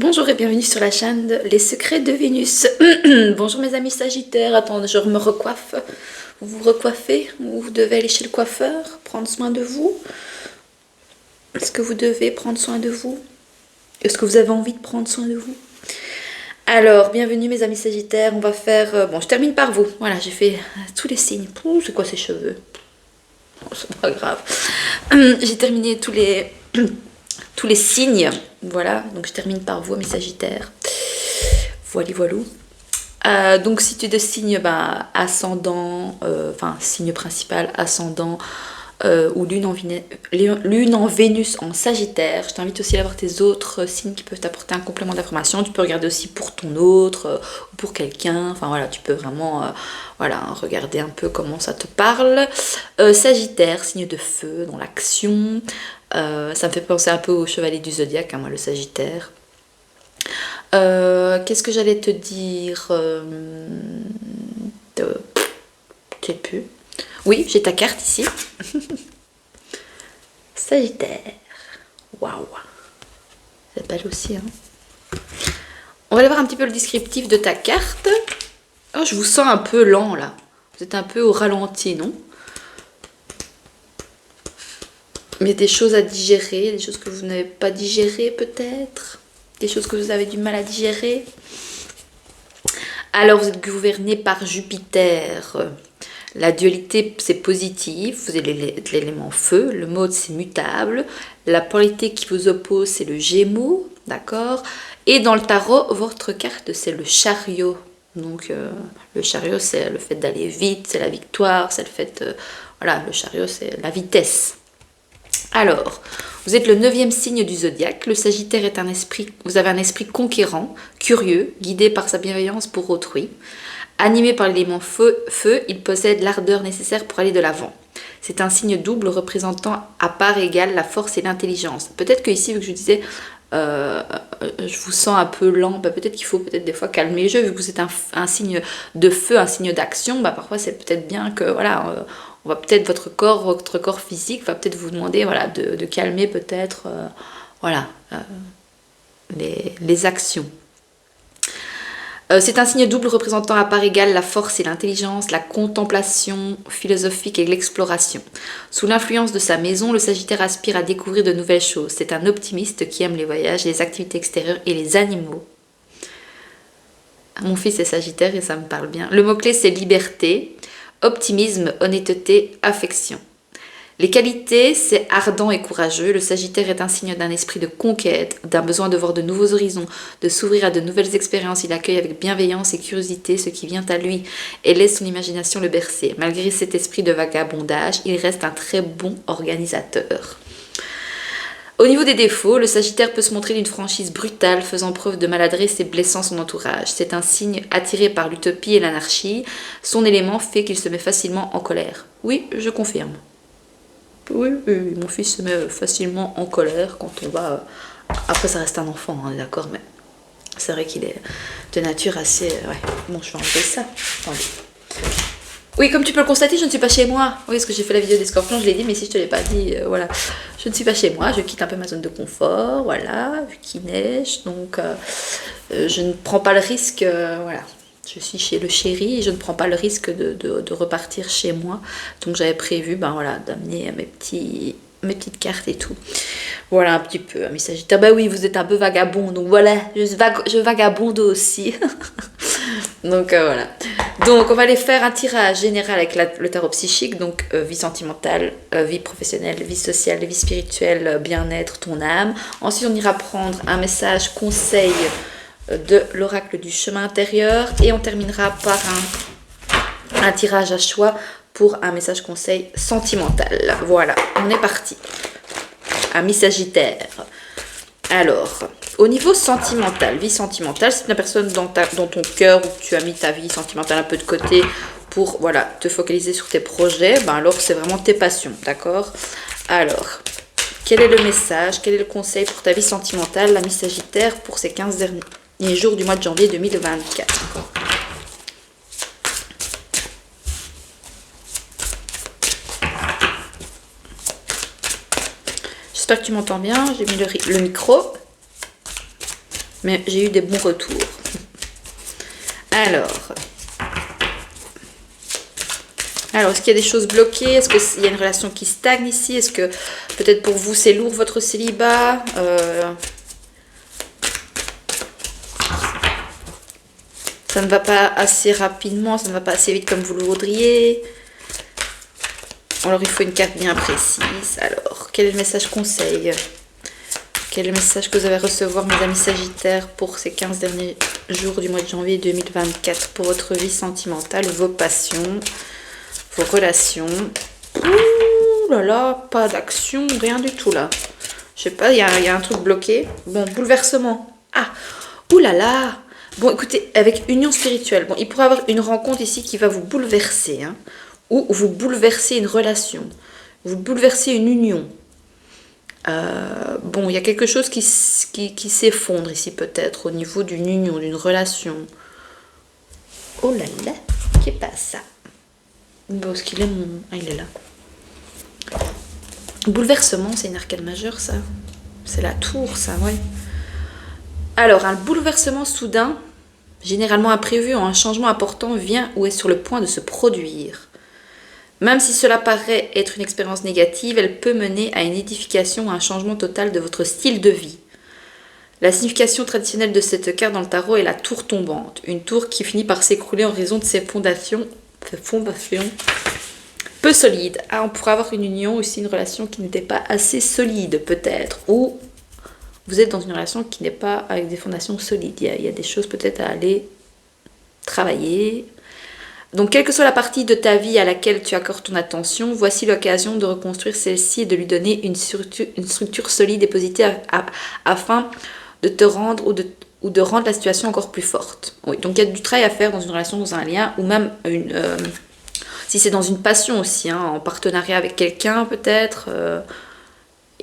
Bonjour et bienvenue sur la chaîne Les Secrets de Vénus. Bonjour mes amis Sagittaires, attendez, je me recoiffe. Vous vous recoiffez ou vous devez aller chez le coiffeur, prendre soin de vous? Est-ce que vous devez prendre soin de vous? Est-ce que vous avez envie de prendre soin de vous? Alors, bienvenue mes amis Sagittaires, on va faire... bon, je termine par vous. Voilà, j'ai fait tous les signes. Pouh, c'est quoi ces cheveux? Oh, c'est pas grave. J'ai terminé tous les signes. Voilà, donc je termine par vous mes Sagittaires. Voilà, voilà. Donc si tu es de signe ascendant, enfin signe principal, ascendant ou lune en Vénus en Sagittaire, je t'invite aussi à voir tes autres signes qui peuvent t'apporter un complément d'information. Tu peux regarder aussi pour ton autre ou pour quelqu'un, enfin voilà, tu peux vraiment voilà, regarder un peu comment ça te parle. Sagittaire, signe de feu dans l'action, ça me fait penser un peu au chevalier du zodiaque, hein, moi le Sagittaire. Qu'est-ce que j'allais te dire Je sais plus. Oui, j'ai ta carte ici. Sagittaire. Waouh. C'est belle aussi, hein. On va aller voir un petit peu le descriptif de ta carte. Oh, je vous sens un peu lent, là. Vous êtes un peu au ralenti, non? Il y a des choses à digérer, des choses que vous n'avez pas digérées, peut-être. Des choses que vous avez du mal à digérer. Alors, vous êtes gouverné par Jupiter. La dualité, c'est positif, vous avez l'élément feu, le mode, c'est mutable, la polarité qui vous oppose, c'est le Gémeaux, d'accord? Et dans le tarot, votre carte, c'est le chariot. Donc, le chariot, c'est le fait d'aller vite, c'est la victoire, c'est le fait... voilà, le chariot, c'est la vitesse. Alors, vous êtes le 9e signe du zodiaque. Le Sagittaire est un esprit, vous avez un esprit conquérant, curieux, guidé par sa bienveillance pour autrui. Animé par l'élément feu, il possède l'ardeur nécessaire pour aller de l'avant. C'est un signe double représentant à part égale la force et l'intelligence. Peut-être que ici, vu que je disais, je vous sens un peu lent, peut-être qu'il faut peut-être des fois calmer le jeu, vu que vous êtes un signe de feu, un signe d'action, parfois c'est peut-être bien que, voilà, on va peut-être votre corps physique va peut-être vous demander, voilà, de calmer peut-être, voilà, les actions. C'est un signe double représentant à part égale la force et l'intelligence, la contemplation philosophique et l'exploration. Sous l'influence de sa maison, le Sagittaire aspire à découvrir de nouvelles choses. C'est un optimiste qui aime les voyages, les activités extérieures et les animaux. Mon fils est Sagittaire et ça me parle bien. Le mot-clé, c'est liberté, optimisme, honnêteté, affection. Les qualités, c'est ardent et courageux. Le Sagittaire est un signe d'un esprit de conquête, d'un besoin de voir de nouveaux horizons, de s'ouvrir à de nouvelles expériences. Il accueille avec bienveillance et curiosité ce qui vient à lui et laisse son imagination le bercer. Malgré cet esprit de vagabondage, il reste un très bon organisateur. Au niveau des défauts, le Sagittaire peut se montrer d'une franchise brutale, faisant preuve de maladresse et blessant son entourage. C'est un signe attiré par l'utopie et l'anarchie. Son élément fait qu'il se met facilement en colère. Oui, je confirme. Oui, mon fils se met facilement en colère quand on va... Après, ça reste un enfant, on est d'accord, mais c'est vrai qu'il est de nature assez... Ouais, bon, je vais enlever ça. Attendez. Oui, comme tu peux le constater, je ne suis pas chez moi. Oui, parce que j'ai fait la vidéo des scorpions, je l'ai dit, mais si je te l'ai pas dit, voilà. Je ne suis pas chez moi, je quitte un peu ma zone de confort, voilà, vu qu'il neige, donc je ne prends pas le risque, voilà. Je suis chez le chéri et je ne prends pas le risque de repartir chez moi. Donc j'avais prévu voilà, d'amener mes petites cartes et tout. Voilà un petit peu, mes Sagittaires. Bah oui, vous êtes un peu vagabond, donc voilà, je vagabonde aussi. Donc voilà. Donc on va aller faire un tirage général avec le tarot psychique. Donc vie sentimentale, vie professionnelle, vie sociale, vie spirituelle, bien-être, ton âme. Ensuite on ira prendre un message conseil de l'oracle du chemin intérieur et on terminera par un tirage à choix pour un message conseil sentimental. Voilà, on est parti. Amis Sagittaire. Alors, au niveau sentimental, vie sentimentale, c'est une personne dans ton cœur où tu as mis ta vie sentimentale un peu de côté pour, voilà, te focaliser sur tes projets, alors c'est vraiment tes passions, d'accord? Alors, quel est le message, quel est le conseil pour ta vie sentimentale, l'ami Sagittaire, pour ces 15 derniers jours du mois de janvier 2024. J'espère que tu m'entends bien. J'ai mis le micro. Mais j'ai eu des bons retours. Alors, est-ce qu'il y a des choses bloquées? Est-ce qu'il y a une relation qui stagne ici? Est-ce que peut-être pour vous c'est lourd votre célibat? Ça ne va pas assez rapidement, ça ne va pas assez vite comme vous le voudriez. Alors il faut une carte bien précise. Alors, quel est le message conseil? Quel est le message que vous allez recevoir, mes amis Sagittaires, pour ces 15 derniers jours du mois de janvier 2024, pour votre vie sentimentale, vos passions, vos relations? Ouh là là, pas d'action, rien du tout là. Je sais pas, il y a un truc bloqué. Bon, bouleversement. Ah, ouh là là. Bon, écoutez, avec union spirituelle, bon, il pourrait y avoir une rencontre ici qui va vous bouleverser, hein, ou vous bouleverser une relation, vous bouleverser une union. Bon, il y a quelque chose qui s'effondre ici peut-être au niveau d'une union, d'une relation. Oh là là, qu'est-ce que ça? Bon, est-ce qu'il est mon... Ah, il est là. Bouleversement, c'est une arcane majeure, ça. C'est la tour, ça, ouais. Alors, un bouleversement soudain, généralement imprévu, ou un changement important vient ou est sur le point de se produire. Même si cela paraît être une expérience négative, elle peut mener à une édification ou à un changement total de votre style de vie. La signification traditionnelle de cette carte dans le tarot est la tour tombante, une tour qui finit par s'écrouler en raison de ses fondations peu solides. Ah, on pourrait avoir une union, aussi une relation qui n'était pas assez solide peut-être, ou vous êtes dans une relation qui n'est pas avec des fondations solides. Il y a des choses peut-être à aller travailler. Donc, quelle que soit la partie de ta vie à laquelle tu accordes ton attention, voici l'occasion de reconstruire celle-ci et de lui donner une structure solide et positive afin de te rendre ou de rendre la situation encore plus forte. Oui, donc il y a du travail à faire dans une relation, dans un lien, ou même si c'est dans une passion aussi, hein, en partenariat avec quelqu'un peut-être.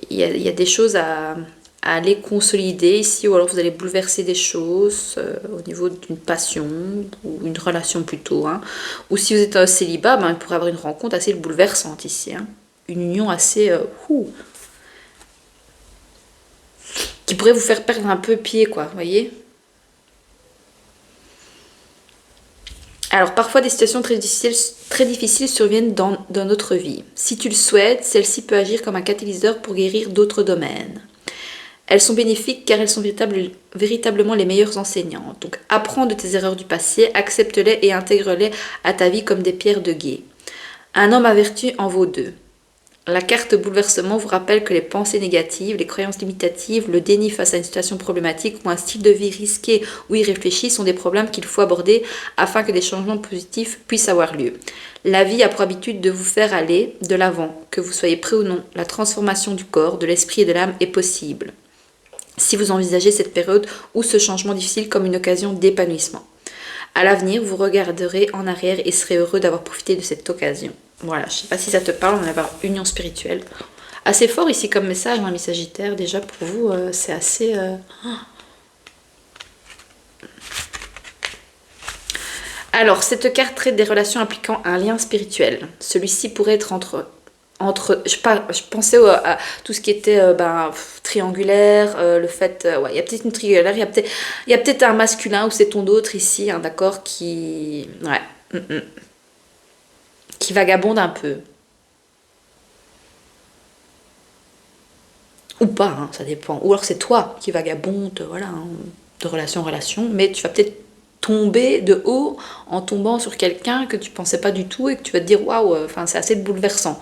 Il y a des choses à aller consolider ici, ou alors vous allez bouleverser des choses au niveau d'une passion ou une relation plutôt, hein. Ou si vous êtes un célibat, il pourrait y avoir une rencontre assez bouleversante ici, hein. Une union assez qui pourrait vous faire perdre un peu pied, quoi, vous voyez. Alors parfois des situations très difficiles surviennent dans notre vie. Si tu le souhaites, celle-ci peut agir comme un catalyseur pour guérir d'autres domaines. Elles sont bénéfiques car elles sont véritablement les meilleures enseignantes. Donc apprends de tes erreurs du passé, accepte-les et intègre-les à ta vie comme des pierres de guet. Un homme à vertu en vaut deux. La carte bouleversement vous rappelle que les pensées négatives, les croyances limitatives, le déni face à une situation problématique ou un style de vie risqué ou irréfléchi sont des problèmes qu'il faut aborder afin que des changements positifs puissent avoir lieu. La vie a pour habitude de vous faire aller de l'avant, que vous soyez prêt ou non. La transformation du corps, de l'esprit et de l'âme est possible. Si vous envisagez cette période ou ce changement difficile comme une occasion d'épanouissement. À l'avenir, vous regarderez en arrière et serez heureux d'avoir profité de cette occasion. Voilà, je ne sais pas si ça te parle, on va avoir union spirituelle. Assez fort ici comme message, hein, mes Sagittaires, déjà pour vous, c'est assez... Alors, cette carte traite des relations impliquant un lien spirituel. Celui-ci pourrait être entre je pensais à tout ce qui était triangulaire, le fait, il y a peut-être une triangulaire, il y a peut-être un masculin ou c'est ton autre ici, hein, d'accord, qui vagabonde un peu. Ou pas, hein, ça dépend. Ou alors c'est toi qui vagabonde, voilà, hein, de relation en relation, mais tu vas peut-être tomber de haut en tombant sur quelqu'un que tu pensais pas du tout et que tu vas te dire waouh, c'est assez bouleversant.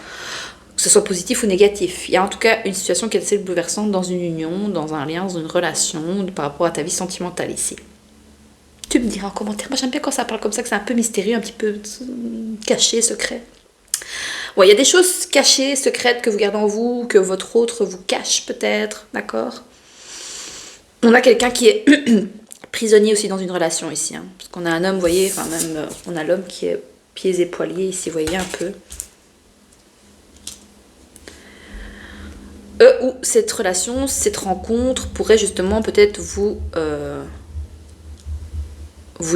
Que ce soit positif ou négatif. Il y a en tout cas une situation qui est assez bouleversante dans une union, dans un lien, dans une relation, par rapport à ta vie sentimentale ici. Tu me diras en commentaire. Moi j'aime bien quand ça parle comme ça, que c'est un peu mystérieux, un petit peu caché, secret. Ouais, il y a des choses cachées, secrètes que vous gardez en vous, que votre autre vous cache peut-être, d'accord? On a quelqu'un qui est prisonnier aussi dans une relation ici, hein, parce qu'on a un homme, vous voyez, enfin même on a l'homme qui est pieds et poiliers ici, vous voyez un peu. Ou cette relation, cette rencontre pourrait justement peut-être vous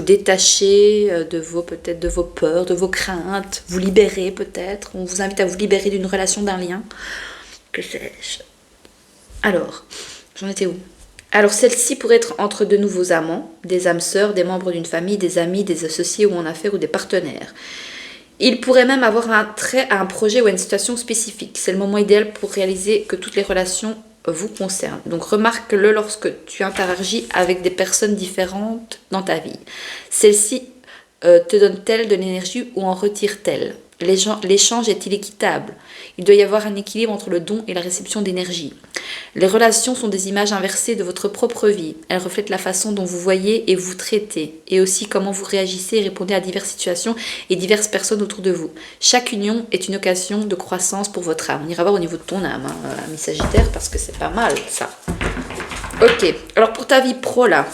détacher de vos peurs, de vos craintes, vous libérer peut-être. On vous invite à vous libérer d'une relation, d'un lien. Que sais-je? Alors, j'en étais où? Alors celle-ci pourrait être entre de nouveaux amants, des âmes sœurs, des membres d'une famille, des amis, des associés ou en affaires ou des partenaires. Il pourrait même avoir un trait à un projet ou à une situation spécifique. C'est le moment idéal pour réaliser que toutes les relations vous concernent. Donc remarque-le lorsque tu interagis avec des personnes différentes dans ta vie. Celle-ci te donne-t-elle de l'énergie ou en retire-t-elle? L'échange est-il équitable? Il doit y avoir un équilibre entre le don et la réception d'énergie. Les relations sont des images inversées de votre propre vie. Elles reflètent la façon dont vous voyez et vous traitez, et aussi comment vous réagissez et répondez à diverses situations et diverses personnes autour de vous. Chaque union est une occasion de croissance pour votre âme. On ira voir au niveau de ton âme, ami Sagittaire, parce que c'est pas mal ça. Ok, alors pour ta vie pro là,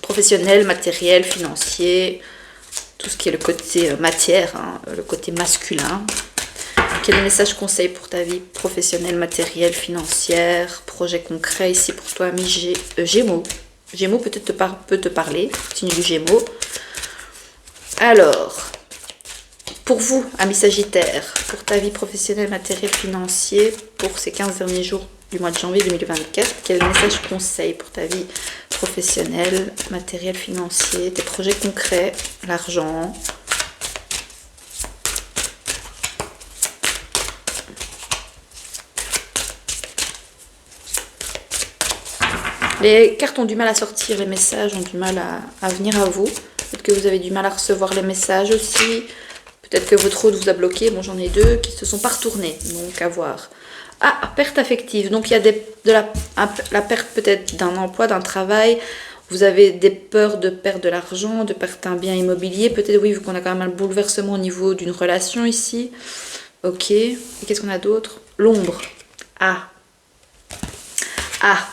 professionnel, matériel, financier, tout ce qui est le côté matière, le côté masculin. Quel message conseil pour ta vie professionnelle, matérielle, financière, projet concret ici pour toi, ami Gémeaux. Gémeaux peut-être peut te parler, signe du Gémeaux. Alors, pour vous, ami Sagittaire, pour ta vie professionnelle, matérielle, financière, pour ces 15 derniers jours du mois de janvier 2024, quel message conseil pour ta vie professionnelle, matérielle, financier, tes projets concrets, l'argent? Les cartes ont du mal à sortir, les messages ont du mal à venir à vous. Peut-être que vous avez du mal à recevoir les messages aussi. Peut-être que votre hôte vous a bloqué. Bon, j'en ai deux qui se sont pas retournés, donc à voir. Ah, perte affective. Donc il y a la perte peut-être d'un emploi, d'un travail. Vous avez des peurs de perdre de l'argent, de perdre un bien immobilier. Peut-être, oui, vu qu'on a quand même un bouleversement au niveau d'une relation ici. Ok. Et qu'est-ce qu'on a d'autre? L'ombre. Ah. Ah.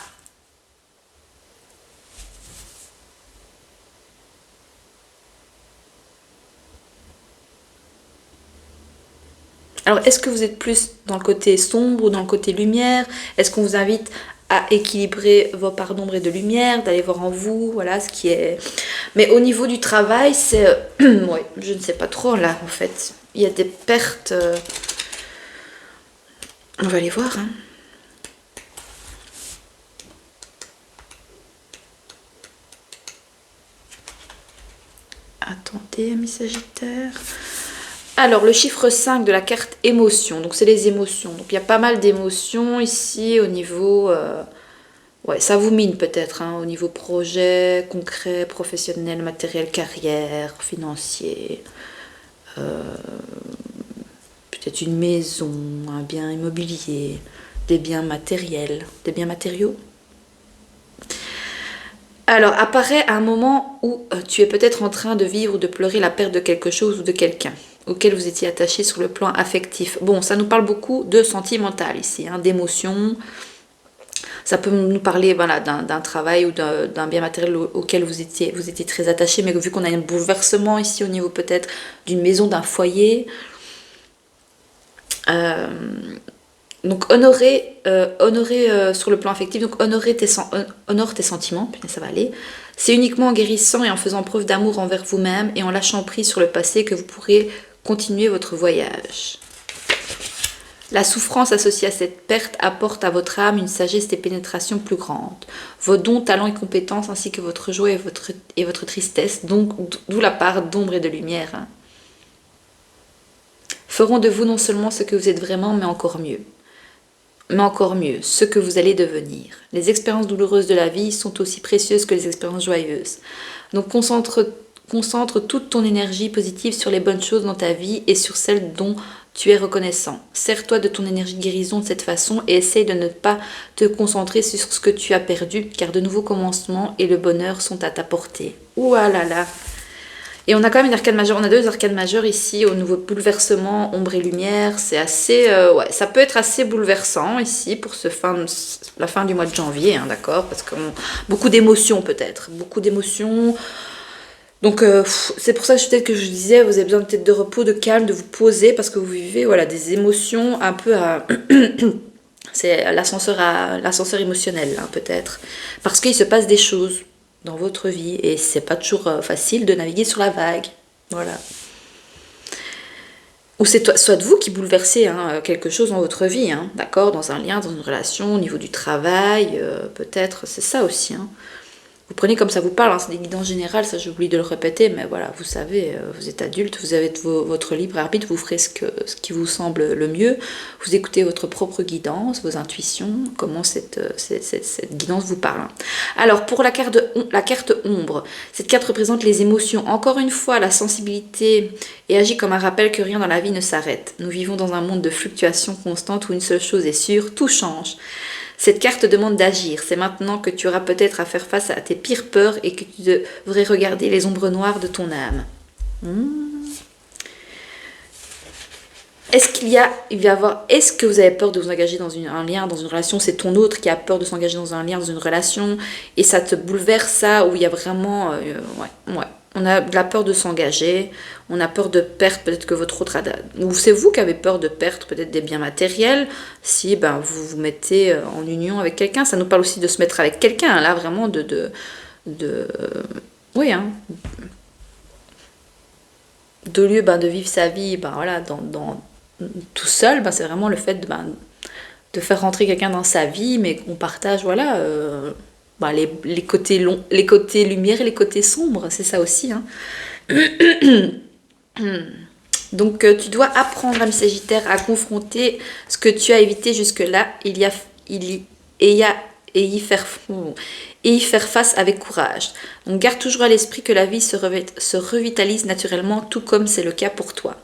Alors, est-ce que vous êtes plus dans le côté sombre ou dans le côté lumière? Est-ce qu'on vous invite à équilibrer vos parts d'ombre et de lumière, d'aller voir en vous, voilà ce qui est... Mais au niveau du travail, c'est... ouais, je ne sais pas trop là, en fait. Il y a des pertes... On va aller voir, hein. Attendez, amis Sagittaire... Alors, le chiffre 5 de la carte émotion, donc c'est les émotions. Donc, il y a pas mal d'émotions ici au niveau... ouais, ça vous mine peut-être, hein, au niveau projet, concret, professionnel, matériel, carrière, financier. Peut-être une maison, un bien immobilier, des biens matériels, des biens matériaux. Alors, apparaît un moment où tu es peut-être en train de vivre ou de pleurer la perte de quelque chose ou de quelqu'un auquel vous étiez attaché sur le plan affectif. Bon, ça nous parle beaucoup de sentimental ici, hein, d'émotions. Ça peut nous parler voilà, d'un travail ou d'un bien matériel auquel vous étiez très attaché, mais vu qu'on a un bouleversement ici au niveau peut-être d'une maison, d'un foyer. Donc honorer sur le plan affectif, donc honore tes sentiments, ça va aller. C'est uniquement en guérissant et en faisant preuve d'amour envers vous-même et en lâchant prise sur le passé que vous pourrez continuer votre voyage. La souffrance associée à cette perte apporte à votre âme une sagesse et pénétration plus grande. Vos dons, talents et compétences ainsi que votre joie et votre tristesse, donc d'où la part d'ombre et de lumière, hein, feront de vous non seulement ce que vous êtes vraiment, mais encore mieux. Mais encore mieux, ce que vous allez devenir. Les expériences douloureuses de la vie sont aussi précieuses que les expériences joyeuses. Donc concentre toute ton énergie positive sur les bonnes choses dans ta vie et sur celles dont tu es reconnaissant. Sers-toi de ton énergie de guérison de cette façon et essaye de ne pas te concentrer sur ce que tu as perdu, car de nouveaux commencements et le bonheur sont à ta portée. Ouh là là. Et on a quand même une arcane majeure, on a deux arcanes majeures ici au nouveau bouleversement, ombre et lumière. C'est assez, ouais, ça peut être assez bouleversant ici pour la fin du mois de janvier, hein, d'accord, parce que beaucoup d'émotions peut-être, beaucoup d'émotions. Donc c'est pour ça peut-être que je disais, vous avez besoin peut-être de repos, de calme, de vous poser parce que vous vivez voilà des émotions un peu à c'est l'ascenseur émotionnel hein, peut-être parce qu'il se passe des choses dans votre vie et c'est pas toujours facile de naviguer sur la vague. Voilà. Ou c'est soit de vous qui bouleversez hein, quelque chose dans votre vie, hein, d'accord, dans un lien, dans une relation, au niveau du travail, peut-être, c'est ça aussi. Hein. Vous prenez comme ça vous parle, hein, c'est des guidances générales, ça j'oublie de le répéter, mais voilà, vous savez, vous êtes adulte, vous avez votre libre arbitre, vous ferez ce qui vous semble le mieux, vous écoutez votre propre guidance, vos intuitions, comment cette guidance vous parle. Hein. Alors pour la carte ombre, cette carte représente les émotions, encore une fois la sensibilité et agit comme un rappel que rien dans la vie ne s'arrête. Nous vivons dans un monde de fluctuations constantes où une seule chose est sûre, tout change. Cette carte demande d'agir. C'est maintenant que tu auras peut-être à faire face à tes pires peurs et que tu devrais regarder les ombres noires de ton âme. Est-ce est-ce que vous avez peur de vous engager dans un lien, dans une relation? C'est ton autre qui a peur de s'engager dans un lien, dans une relation, et ça te bouleverse ça, où il y a vraiment, ouais. On a de la peur de s'engager, on a peur de perdre, peut-être que votre autre a... Ou c'est vous qui avez peur de perdre peut-être des biens matériels, si ben, vous vous mettez en union avec quelqu'un. Ça nous parle aussi de se mettre avec quelqu'un, là, vraiment oui, hein. De lieu ben, de vivre sa vie, ben, voilà, tout seul, ben, c'est vraiment le fait de faire rentrer quelqu'un dans sa vie, mais qu'on partage, voilà... Bah, les côtés les côtés lumière et les côtés sombres, c'est ça aussi. Hein. Donc tu dois apprendre, ami Sagittaire, à confronter ce que tu as évité jusque-là et y faire face avec courage. Donc garde toujours à l'esprit que la vie se revitalise naturellement, tout comme c'est le cas pour toi.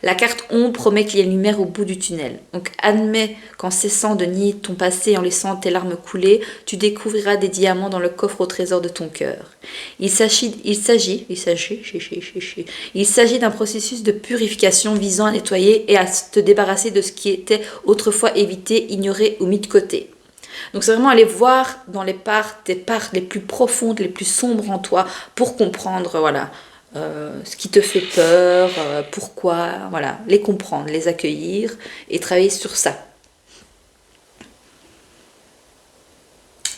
La carte ombre promet qu'il y a une lumière au bout du tunnel. Donc admets qu'en cessant de nier ton passé et en laissant tes larmes couler, tu découvriras des diamants dans le coffre au trésor de ton cœur. Il s'agit d'un processus de purification visant à nettoyer et à te débarrasser de ce qui était autrefois évité, ignoré ou mis de côté. Donc c'est vraiment aller voir dans tes parts les plus profondes, les plus sombres en toi pour comprendre, voilà, ce qui te fait peur, pourquoi, voilà, les comprendre, les accueillir et travailler sur ça.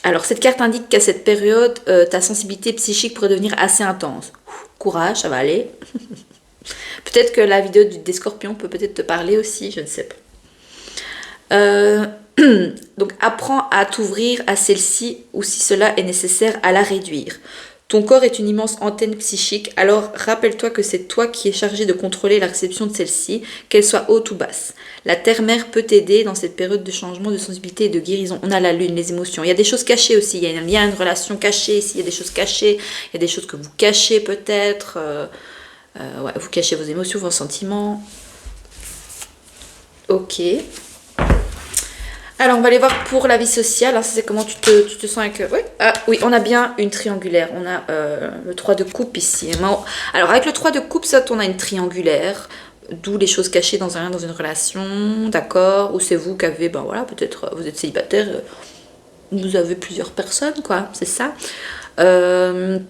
Alors cette carte indique qu'à cette période, ta sensibilité psychique pourrait devenir assez intense. Courage, ça va aller. Peut-être que la vidéo des scorpions peut peut-être te parler aussi, je ne sais pas. Donc apprends à t'ouvrir à celle-ci ou si cela est nécessaire à la réduire. Ton corps est une immense antenne psychique, alors rappelle-toi que c'est toi qui es chargé de contrôler la réception de celle-ci, qu'elle soit haute ou basse. La terre-mère peut t'aider dans cette période de changement, de sensibilité et de guérison. On a la lune, les émotions. Il y a des choses cachées aussi, il y a une relation cachée ici, il y a des choses cachées, il y a des choses que vous cachez peut-être. Ouais, vous cachez vos émotions, vos sentiments. Ok. Alors, on va aller voir pour la vie sociale. Hein, c'est comment tu te sens avec... Oui. Ah, oui, on a bien une triangulaire. On a le 3 de coupe ici. Alors, avec le 3 de coupe, ça, on a une triangulaire. D'où les choses cachées dans une relation. D'accord. Ou c'est vous qui avez... Ben voilà, peut-être vous êtes célibataire. Vous avez plusieurs personnes, quoi. C'est ça. Bon,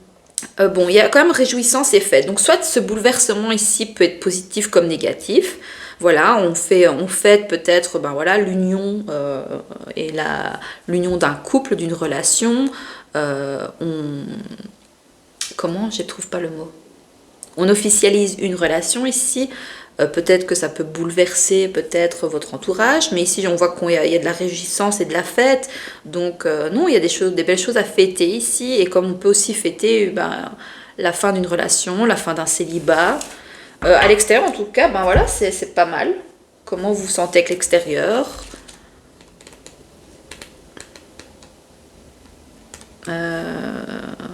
il y a quand même réjouissance et fête. Donc, soit ce bouleversement ici peut être positif comme négatif. Voilà, on fête peut-être ben voilà, l'union et l'union d'un couple, d'une relation. Comment? Je ne trouve pas le mot. On officialise une relation ici. Peut-être que ça peut bouleverser peut-être votre entourage, mais ici on voit qu'il y a de la réjouissance et de la fête. Donc non, il y a des belles choses à fêter ici. Et comme on peut aussi fêter la fin d'une relation, la fin d'un célibat. À l'extérieur, en tout cas, ben voilà, c'est pas mal. Comment vous vous sentez avec l'extérieur?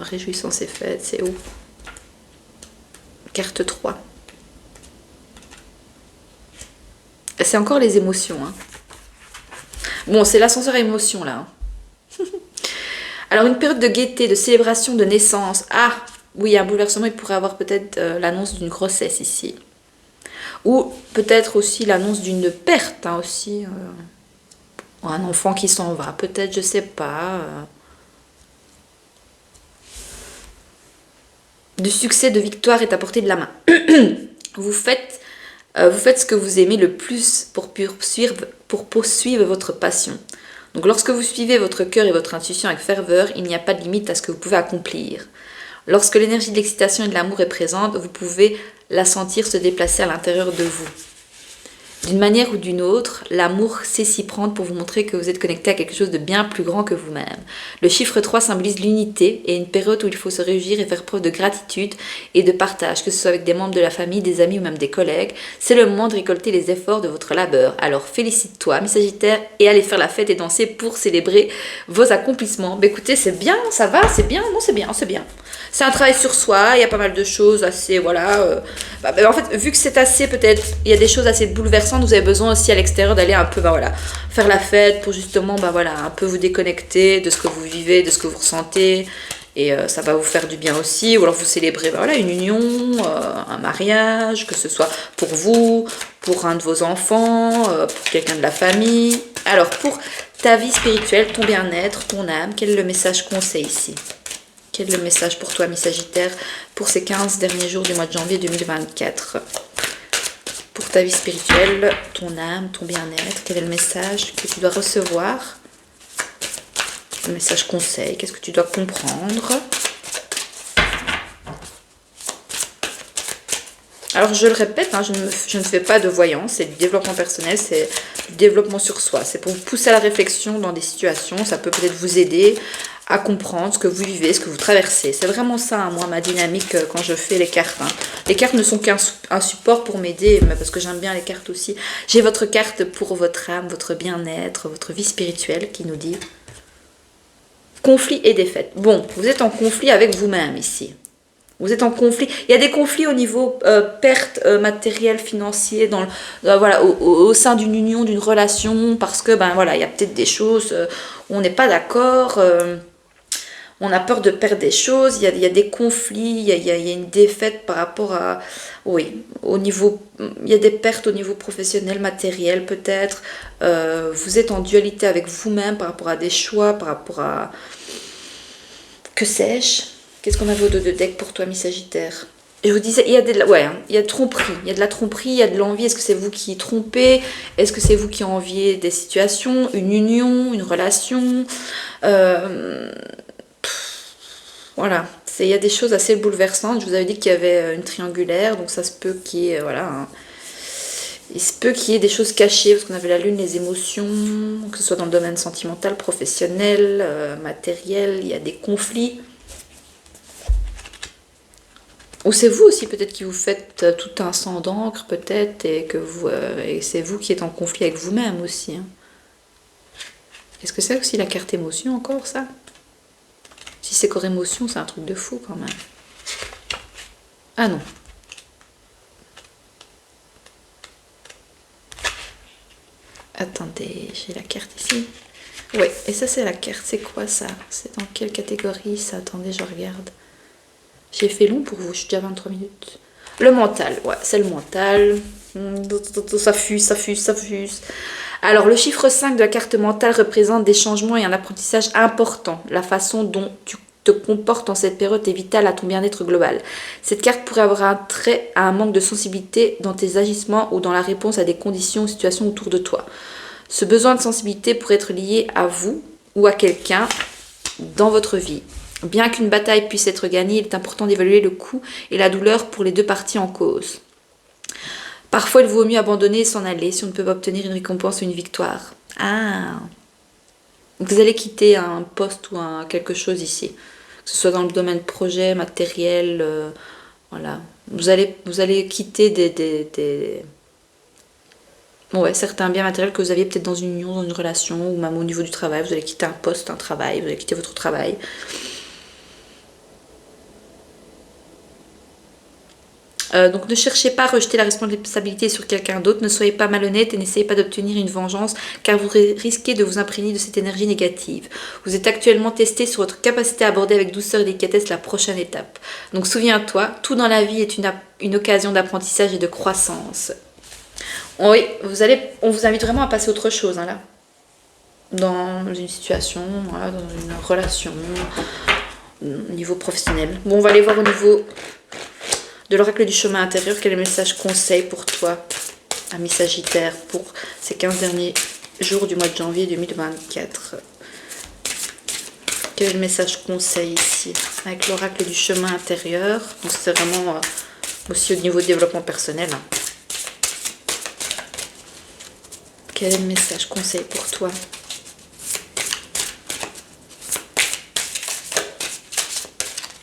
Réjouissance et fête, c'est où? Carte 3. C'est encore les émotions. Hein. Bon, c'est l'ascenseur à émotions, là. Hein. Alors, une période de gaieté, de célébration, de naissance. Ah, oui, un bouleversement, il pourrait avoir peut-être l'annonce d'une grossesse ici. Ou peut-être aussi l'annonce d'une perte, hein, aussi. Un enfant qui s'en va, peut-être, je sais pas. De succès, de victoire est à portée de la main. Vous faites ce que vous aimez le plus pour poursuivre votre passion. Donc lorsque vous suivez votre cœur et votre intuition avec ferveur, il n'y a pas de limite à ce que vous pouvez accomplir. Lorsque l'énergie de l'excitation et de l'amour est présente, vous pouvez la sentir se déplacer à l'intérieur de vous. D'une manière ou d'une autre, l'amour sait s'y prendre pour vous montrer que vous êtes connecté à quelque chose de bien plus grand que vous-même. Le chiffre 3 symbolise l'unité et une période où il faut se réjouir et faire preuve de gratitude et de partage, que ce soit avec des membres de la famille, des amis ou même des collègues. C'est le moment de récolter les efforts de votre labeur. Alors félicite-toi, mes Sagittaires, et allez faire la fête et danser pour célébrer vos accomplissements. Bah écoutez, c'est bien, ça va, c'est bien, non c'est bien, c'est bien. C'est un travail sur soi, il y a pas mal de choses assez, voilà. En fait, vu que c'est assez, peut-être, il y a des choses assez bouleversantes, vous avez besoin aussi à l'extérieur d'aller un peu, voilà, faire la fête pour justement, voilà, un peu vous déconnecter de ce que vous vivez, de ce que vous ressentez. Et ça va vous faire du bien aussi. Ou alors vous célébrez, voilà, une union, un mariage, que ce soit pour vous, pour un de vos enfants, pour quelqu'un de la famille. Alors, pour ta vie spirituelle, ton bien-être, ton âme, quel est le message conseil ici? Quel est le message pour toi, mes Sagittaires, pour ces 15 derniers jours du mois de janvier 2024? Pour ta vie spirituelle, ton âme, ton bien-être, quel est le message que tu dois recevoir? Le message conseil, qu'est-ce que tu dois comprendre? Alors je le répète, hein, je ne fais pas de voyance, c'est du développement personnel, c'est du développement sur soi. C'est pour vous pousser à la réflexion dans des situations, ça peut peut-être vous aider à comprendre ce que vous vivez, ce que vous traversez. C'est vraiment ça, hein, moi, ma dynamique quand je fais les cartes. Hein. Les cartes ne sont qu'un support pour m'aider, parce que j'aime bien les cartes aussi. J'ai votre carte pour votre âme, votre bien-être, votre vie spirituelle qui nous dit conflit et défaite. Bon, vous êtes en conflit avec vous-même ici. Vous êtes en conflit. Il y a des conflits au niveau perte matérielle, financière, voilà, au sein d'une union, d'une relation, parce que voilà, il y a peut-être des choses où on n'est pas d'accord, on a peur de perdre des choses, il y a des conflits, il y a une défaite par rapport à... Oui, au niveau... Il y a des pertes au niveau professionnel, matériel peut-être. Vous êtes en dualité avec vous-même par rapport à des choix, par rapport à... Que sais-je? Qu'est-ce qu'on avait au dos de deck pour toi, mi Sagittaire? Je vous disais, il y a il y a tromperie. Il y a de la tromperie, il y a de l'envie. Est-ce que c'est vous qui trompez? Est-ce que c'est vous qui enviez des situations, une union, une relation? Voilà. Il y a des choses assez bouleversantes. Je vous avais dit qu'il y avait une triangulaire, donc ça se peut qu'il y ait, voilà, il se peut qu'il y ait des choses cachées, parce qu'on avait la lune, les émotions, que ce soit dans le domaine sentimental, professionnel, matériel, il y a des conflits. Ou c'est vous aussi peut-être qui vous faites tout un sang d'encre peut-être et que et c'est vous qui êtes en conflit avec vous-même aussi. Hein. Est-ce que c'est aussi la carte émotion encore ça? Si c'est corps émotion, c'est un truc de fou quand même. Ah non. Attendez, j'ai la carte ici. Oui, et ça c'est la carte, c'est quoi ça? C'est dans quelle catégorie ça? Attendez, je regarde. J'ai fait long pour vous, je suis déjà à 23 minutes. Le mental, ouais, c'est le mental. Ça fuse, ça fuse, ça fuse. Alors, le chiffre 5 de la carte mentale représente des changements et un apprentissage important. La façon dont tu te comportes en cette période est vitale à ton bien-être global. Cette carte pourrait avoir un trait à un manque de sensibilité dans tes agissements ou dans la réponse à des conditions ou situations autour de toi. Ce besoin de sensibilité pourrait être lié à vous ou à quelqu'un dans votre vie. Bien qu'une bataille puisse être gagnée, il est important d'évaluer le coût et la douleur pour les deux parties en cause. Parfois, il vaut mieux abandonner et s'en aller si on ne peut pas obtenir une récompense ou une victoire. Ah, vous allez quitter un poste ou quelque chose ici, que ce soit dans le domaine projet, matériel, voilà. Vous allez quitter certains biens matériels que vous aviez peut-être dans une union, dans une relation, ou même au niveau du travail. Vous allez quitter un poste, un travail, vous allez quitter votre travail. Donc ne cherchez pas à rejeter la responsabilité sur quelqu'un d'autre, ne soyez pas malhonnête et n'essayez pas d'obtenir une vengeance car vous risquez de vous imprégner de cette énergie négative. Vous êtes actuellement testé sur votre capacité à aborder avec douceur et délicatesse la prochaine étape. Donc souviens-toi, tout dans la vie est une occasion d'apprentissage et de croissance. Oui, on vous invite vraiment à passer à autre chose hein, là. Dans une situation, voilà, dans une relation, au niveau professionnel. Bon, on va aller voir au niveau de l'oracle du chemin intérieur, quel est le message conseil pour toi, ami Sagittaire, pour ces 15 derniers jours du mois de janvier 2024. Quel est le message conseil ici, avec l'oracle du chemin intérieur. C'est vraiment aussi au niveau de développement personnel. Hein. quel est le message conseil pour toi?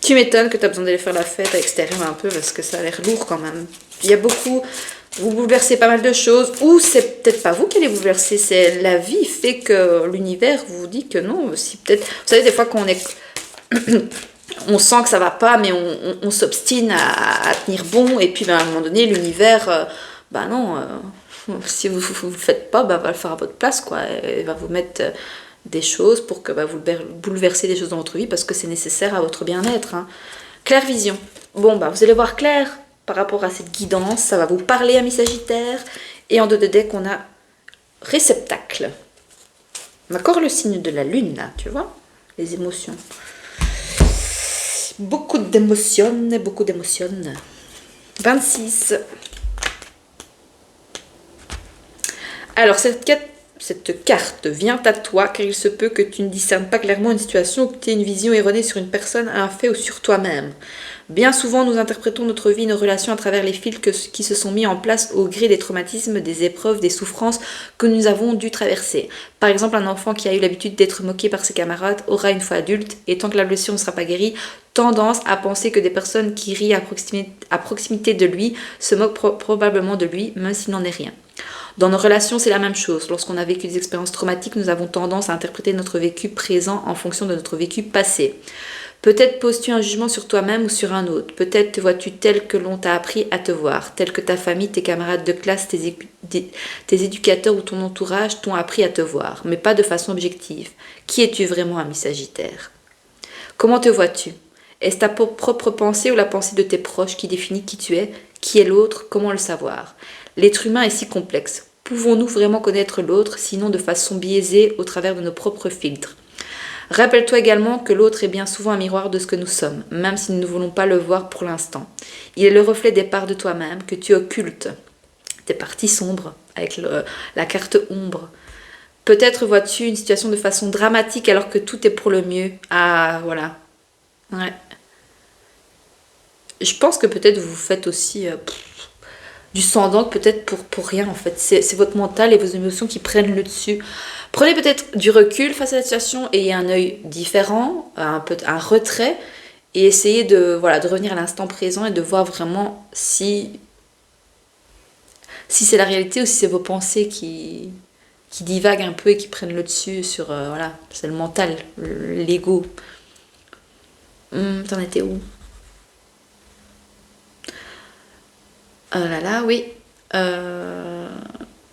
Tu m'étonnes que tu as besoin d'aller faire la fête à l'extérieur un peu parce que ça a l'air lourd quand même. Il y a beaucoup... Vous bouleversez pas mal de choses, ou c'est peut-être pas vous qui allez bouleverser, c'est la vie fait que l'univers vous dit que non. Si peut-être, vous savez, des fois qu'on est, on sent que ça va pas, mais on s'obstine à tenir bon, et puis ben, à un moment donné, l'univers, ben non, si vous le faites pas, ben, va le faire à votre place, quoi. Il va vous mettre des choses pour que ben, vous bouleversez des choses dans votre vie parce que c'est nécessaire à votre bien-être. Hein. Claire vision. Bon, bah vous allez voir clair. Par rapport à cette guidance, ça va vous parler, amis Sagittaire. Et en dos de deck, on a réceptacle. D'accord, le signe de la lune, là, tu vois, les émotions. Beaucoup d'émotions, beaucoup d'émotions. 26. Alors, cette carte vient à toi, car il se peut que tu ne discernes pas clairement une situation ou que tu aies une vision erronée sur une personne, un fait ou sur toi-même. Bien souvent, nous interprétons notre vie, nos relations à travers les fils qui se sont mis en place au gré des traumatismes, des épreuves, des souffrances que nous avons dû traverser. Par exemple, un enfant qui a eu l'habitude d'être moqué par ses camarades aura une fois adulte, et tant que la blessure ne sera pas guérie, tendance à penser que des personnes qui rient à proximité de lui se moquent probablement de lui, même s'il n'en est rien. Dans nos relations, c'est la même chose. Lorsqu'on a vécu des expériences traumatiques, nous avons tendance à interpréter notre vécu présent en fonction de notre vécu passé. Peut-être poses-tu un jugement sur toi-même ou sur un autre. Peut-être te vois-tu tel que l'on t'a appris à te voir, tel que ta famille, tes camarades de classe, tes éducateurs ou ton entourage t'ont appris à te voir, mais pas de façon objective. Qui es-tu vraiment, ami Sagittaire? Comment te vois-tu? Est-ce ta propre pensée ou la pensée de tes proches qui définit qui tu es? Qui est l'autre? Comment le savoir? L'être humain est si complexe. Pouvons-nous vraiment connaître l'autre, sinon de façon biaisée au travers de nos propres filtres? Rappelle-toi également que l'autre est bien souvent un miroir de ce que nous sommes, même si nous ne voulons pas le voir pour l'instant. Il est le reflet des parts de toi-même que tu occultes, tes parties sombres, avec la carte ombre. Peut-être vois-tu une situation de façon dramatique alors que tout est pour le mieux. Ah, voilà. Ouais. Je pense que peut-être vous faites aussi du sang d'encre, peut-être pour rien en fait. C'est votre mental et vos émotions qui prennent le dessus. Prenez peut-être du recul face à la situation, ayez un œil différent, un retrait, et essayez de revenir à l'instant présent et de voir vraiment si c'est la réalité ou si c'est vos pensées qui divaguent un peu et qui prennent le dessus sur, c'est le mental, l'ego. T'en étais où? Oh là là, oui.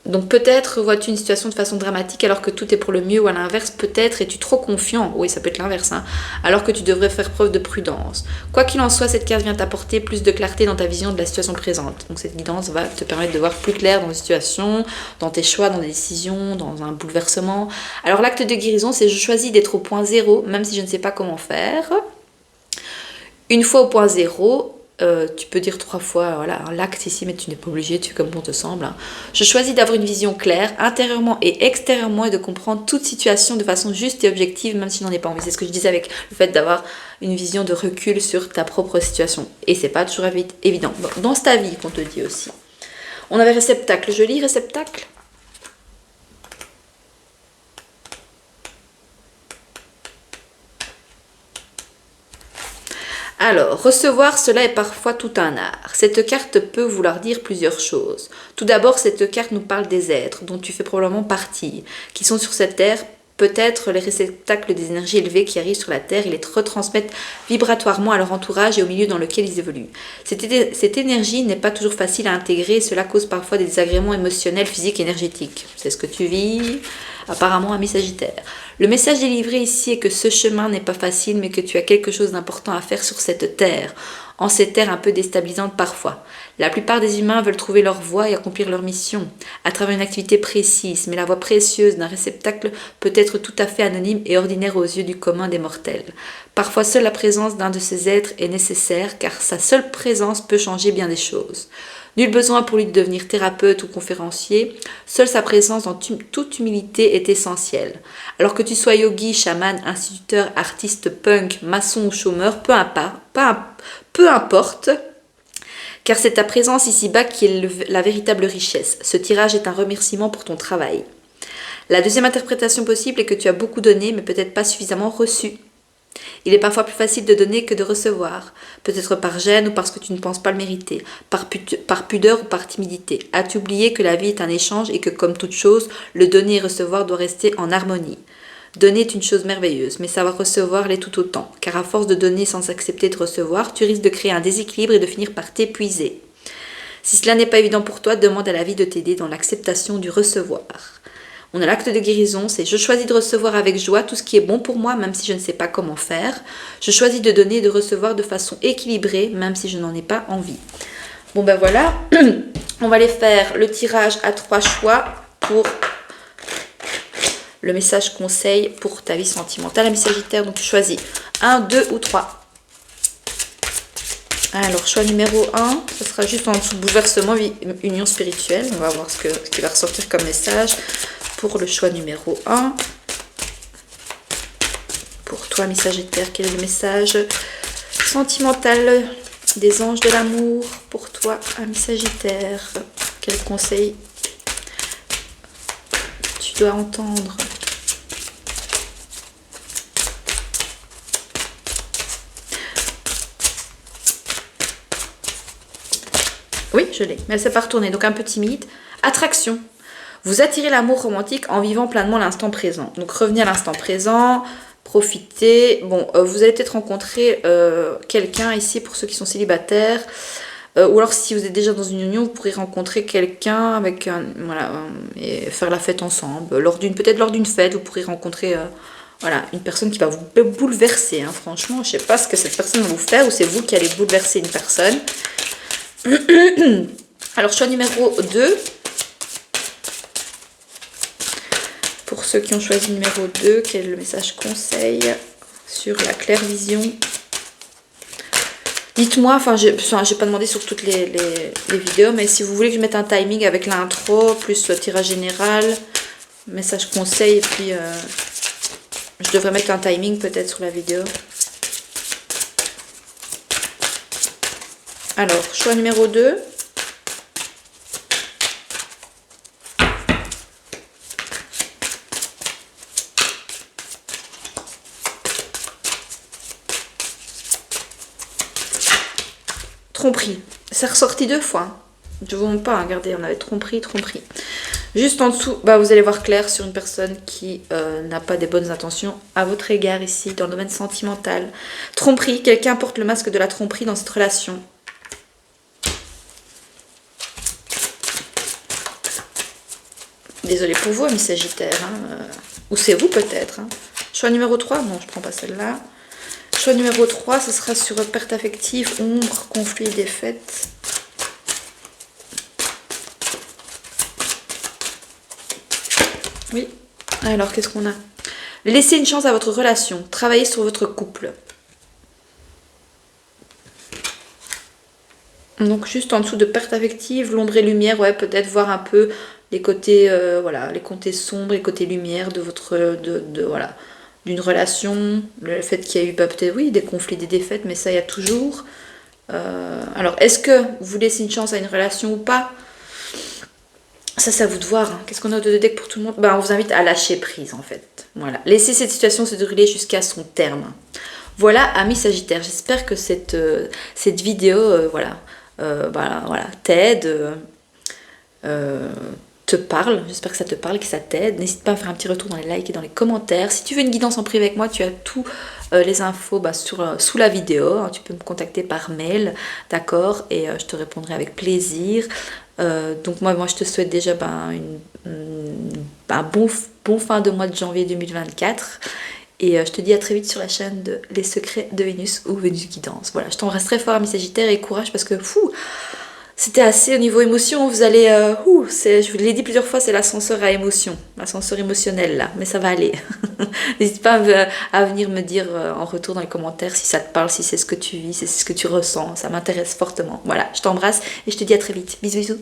Donc peut-être vois-tu une situation de façon dramatique alors que tout est pour le mieux, ou à l'inverse, peut-être es-tu trop confiant, oui ça peut être l'inverse, hein, alors que tu devrais faire preuve de prudence. Quoi qu'il en soit, cette carte vient t'apporter plus de clarté dans ta vision de la situation présente. Donc cette guidance va te permettre de voir plus clair dans les situations, dans tes choix, dans des décisions, dans un bouleversement. Alors l'acte de guérison, c'est je choisis d'être au point zéro, même si je ne sais pas comment faire. Une fois au point zéro, tu peux dire 3 fois l'acte ici, mais tu n'es pas obligé, tu fais comme bon te semble. Hein. Je choisis d'avoir une vision claire, intérieurement et extérieurement, et de comprendre toute situation de façon juste et objective, même si je n'en ai pas envie. C'est ce que je disais avec le fait d'avoir une vision de recul sur ta propre situation. Et c'est pas toujours évident. Dans ta vie qu'on te dit aussi. On avait réceptacle, je lis réceptacle. Alors, recevoir, cela est parfois tout un art. Cette carte peut vouloir dire plusieurs choses. Tout d'abord, cette carte nous parle des êtres dont tu fais probablement partie, qui sont sur cette terre, peut-être les réceptacles des énergies élevées qui arrivent sur la terre et les retransmettent vibratoirement à leur entourage et au milieu dans lequel ils évoluent. Cette énergie n'est pas toujours facile à intégrer, cela cause parfois des désagréments émotionnels, physiques et énergétiques. C'est ce que tu vis, apparemment, ami Sagittaire. Le message délivré ici est que ce chemin n'est pas facile, mais que tu as quelque chose d'important à faire sur cette terre, en cette terre un peu déstabilisante parfois. La plupart des humains veulent trouver leur voie et accomplir leur mission, à travers une activité précise, mais la voie précieuse d'un réceptacle peut être tout à fait anonyme et ordinaire aux yeux du commun des mortels. Parfois seule la présence d'un de ces êtres est nécessaire, car sa seule présence peut changer bien des choses. Nul besoin pour lui de devenir thérapeute ou conférencier, seule sa présence dans toute humilité est essentielle. Alors que tu sois yogi, chaman, instituteur, artiste, punk, maçon ou chômeur, peu importe, car c'est ta présence ici-bas qui est la véritable richesse. Ce tirage est un remerciement pour ton travail. La deuxième interprétation possible est que tu as beaucoup donné, mais peut-être pas suffisamment reçu. Il est parfois plus facile de donner que de recevoir, peut-être par gêne ou parce que tu ne penses pas le mériter, par pudeur ou par timidité. As-tu oublié que la vie est un échange et que, comme toute chose, le donner et recevoir doit rester en harmonie? Donner est une chose merveilleuse, mais savoir recevoir l'est tout autant, car à force de donner sans accepter de recevoir, tu risques de créer un déséquilibre et de finir par t'épuiser. Si cela n'est pas évident pour toi, demande à la vie de t'aider dans l'acceptation du recevoir. On a l'acte de guérison, c'est je choisis de recevoir avec joie tout ce qui est bon pour moi, même si je ne sais pas comment faire. Je choisis de donner et de recevoir de façon équilibrée, même si je n'en ai pas envie. Bon ben voilà, on va aller faire le tirage à 3 choix pour le message conseil pour ta vie sentimentale, ami Sagittaire. Donc tu choisis 1, 2 ou 3. Alors choix numéro 1, ce sera juste en dessous bouleversement, union spirituelle. On va voir ce qui va ressortir comme message. Pour le choix numéro 1, pour toi, ami Sagittaire, quel est le message sentimental des anges de l'amour pour toi, ami Sagittaire? Quel conseil tu dois entendre? Oui, je l'ai, mais elle s'est pas retournée, donc un peu timide. Attraction. Vous attirez l'amour romantique en vivant pleinement l'instant présent. Donc revenez à l'instant présent, profitez. Bon, vous allez peut-être rencontrer quelqu'un ici pour ceux qui sont célibataires. Ou alors si vous êtes déjà dans une union, vous pourrez rencontrer quelqu'un avec et faire la fête ensemble. Peut-être lors d'une fête, vous pourrez rencontrer une personne qui va vous bouleverser. Hein. Franchement, je ne sais pas ce que cette personne va vous faire ou c'est vous qui allez bouleverser une personne. Alors choix numéro 2. Pour ceux qui ont choisi numéro 2, quel est le message conseil sur la claire vision? Dites-moi, enfin j'ai pas demandé sur toutes les vidéos, mais si vous voulez que je mette un timing avec l'intro, plus le tirage général, message conseil, et puis je devrais mettre un timing peut-être sur la vidéo. Alors, choix numéro 2. Tromperie. C'est ressorti 2 fois. Je ne vous montre pas, regardez, on avait tromperie. Juste en dessous, vous allez voir clair sur une personne qui n'a pas des bonnes intentions à votre égard ici, dans le domaine sentimental. Tromperie, quelqu'un porte le masque de la tromperie dans cette relation. Désolée pour vous, amis Sagittaire. Hein. Ou c'est vous peut-être. Hein. Choix numéro 3. Non, je ne prends pas celle-là. Choix numéro 3, ce sera sur perte affective, ombre, conflit, défaite. Oui. Alors, qu'est-ce qu'on a? Laissez une chance à votre relation. Travaillez sur votre couple. Donc, juste en dessous de perte affective, l'ombre et lumière, ouais, peut-être voir un peu les côtés, les côtés sombres, les côtés lumière de votre, d'une relation, le fait qu'il y a eu peut-être oui des conflits, des défaites, mais ça il y a toujours. Alors est-ce que vous laissez une chance à une relation ou pas? Ça c'est à vous de voir. Hein. Qu'est-ce qu'on a de deck pour tout le monde? On vous invite à lâcher prise en fait. Voilà, laissez cette situation se dérouler jusqu'à son terme. Voilà, amis Sagittaire, j'espère que cette vidéo t'aide. Te parle, j'espère que ça te parle, que ça t'aide. N'hésite pas à faire un petit retour dans les likes et dans les commentaires. Si tu veux une guidance en privé avec moi, tu as tous les infos sous la vidéo. Tu peux me contacter par mail, d'accord, et je te répondrai avec plaisir. Donc moi je te souhaite déjà un bon fin de mois de janvier 2024. Et je te dis à très vite sur la chaîne de Les Secrets de Vénus ou Vénus Guidance. Voilà, je t'embrasse très fort, amis Sagittaire, et courage parce que c'était assez au niveau émotion, vous allez, je vous l'ai dit plusieurs fois, c'est l'ascenseur à émotion, l'ascenseur émotionnel là, mais ça va aller. N'hésite pas à venir me dire en retour dans les commentaires si ça te parle, si c'est ce que tu vis, si c'est ce que tu ressens, ça m'intéresse fortement. Voilà, je t'embrasse et je te dis à très vite. Bisous bisous.